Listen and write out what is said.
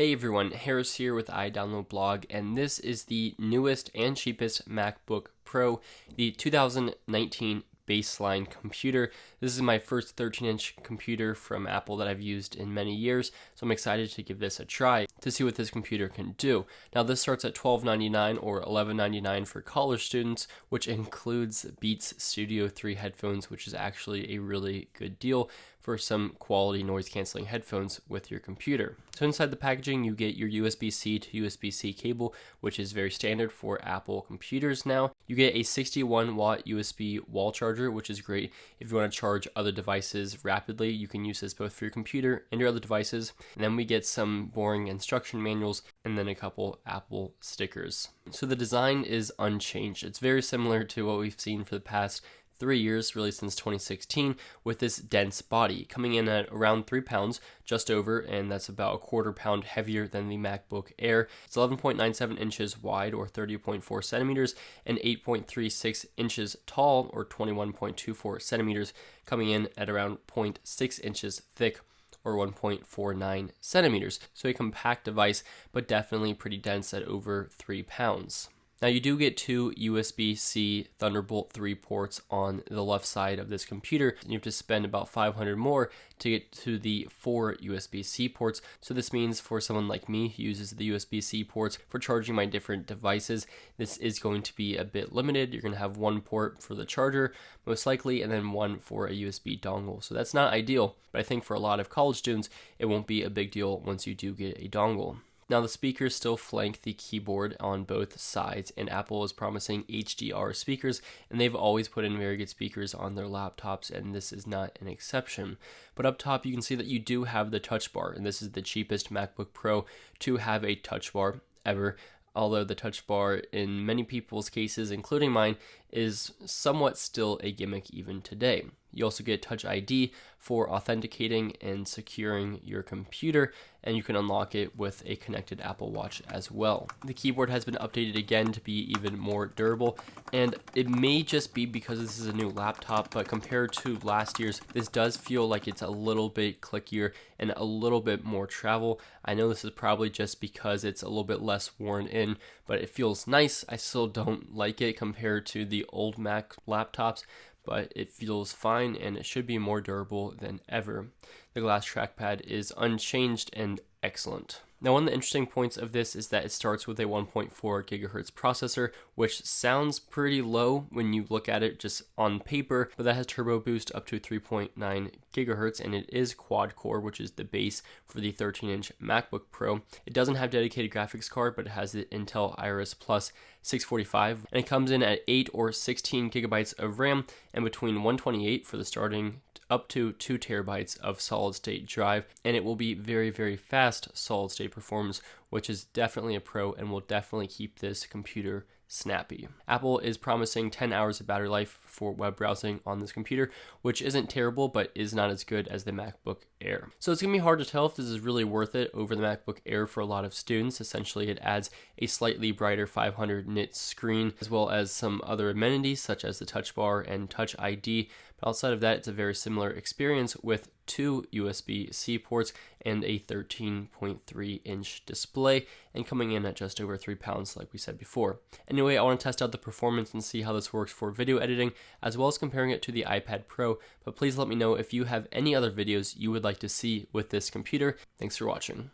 Hey everyone, Harris here with iDownloadBlog, and this is the newest and cheapest MacBook Pro, the 2019 baseline computer. This is my first 13-inch computer from Apple that I've used in many years, so I'm excited to give this a try to see what this computer can do. Now this starts at $1299 or $1199 for college students, which includes Beats Studio 3 headphones, which is actually a really good deal for some quality noise canceling headphones with your computer. So inside the packaging you get your USB-C to USB-C cable, which is very standard for Apple computers now. You get a 61 watt USB wall charger, which is great if you want to charge other devices rapidly. You can use this both for your computer and your other devices. And then we get some boring instruction manuals and then a couple Apple stickers. So the design is unchanged. It's very similar to what we've seen for the past 3 years, really since 2016, with this dense body coming in at around 3 pounds, just over, and that's about a quarter pound heavier than the MacBook Air. It's 11.97 inches wide, or 30.4 centimeters, and 8.36 inches tall, or 21.24 centimeters, coming in at around 0.6 inches thick, or 1.49 centimeters. So a compact device, but definitely pretty dense at over 3 pounds. Now you do get two USB-C Thunderbolt 3 ports on the left side of this computer. You have to spend about $500 more to get to the 4 USB-C ports. So this means for someone like me who uses the USB-C ports for charging my different devices, this is going to be a bit limited. You're going to have one port for the charger, most likely, and then one for a USB dongle. So that's not ideal, but I think for a lot of college students, it won't be a big deal once you do get a dongle. Now the speakers still flank the keyboard on both sides, and Apple is promising HDR speakers, and they've always put in very good speakers on their laptops, and this is not an exception. But up top you can see that you do have the touch bar, and this is the cheapest MacBook Pro to have a touch bar ever. Although the touch bar in many people's cases, including mine, is somewhat still a gimmick even today. You also get Touch ID for authenticating and securing your computer, and you can unlock it with a connected Apple Watch as well. The keyboard has been updated again to be even more durable, and it may just be because this is a new laptop, but compared to last year's, this does feel like it's a little bit clickier and a little bit more travel. I know this is probably just because it's a little bit less worn in, but it feels nice. I still don't like it compared to the old Mac laptops, but it feels fine and it should be more durable than ever. The glass trackpad is unchanged and excellent. Now, one of the interesting points of this is that it starts with a 1.4 gigahertz processor, which sounds pretty low when you look at it just on paper, but that has turbo boost up to 3.9 gigahertz, and it is quad core, which is the base for the 13-inch MacBook Pro. It doesn't have dedicated graphics card, but it has the Intel Iris Plus 645, and it comes in at 8 or 16 gigabytes of RAM, and between 128 for the starting up to 2 terabytes of solid state drive, and it will be very, very fast solid state performance, which is definitely a pro and will definitely keep this computer snappy. Apple is promising 10 hours of battery life for web browsing on this computer, which isn't terrible, but is not as good as the MacBook Air. So it's going to be hard to tell if this is really worth it over the MacBook Air for a lot of students. Essentially, it adds a slightly brighter 500 nit screen, as well as some other amenities such as the touch bar and Touch ID. But outside of that, it's a very similar experience with 2 USB-C ports and a 13.3 inch display, and coming in at just over 3 pounds like we said before. Anyway, I want to test out the performance and see how this works for video editing, as well as comparing it to the iPad Pro, but please let me know if you have any other videos you would like to see with this computer. Thanks for watching.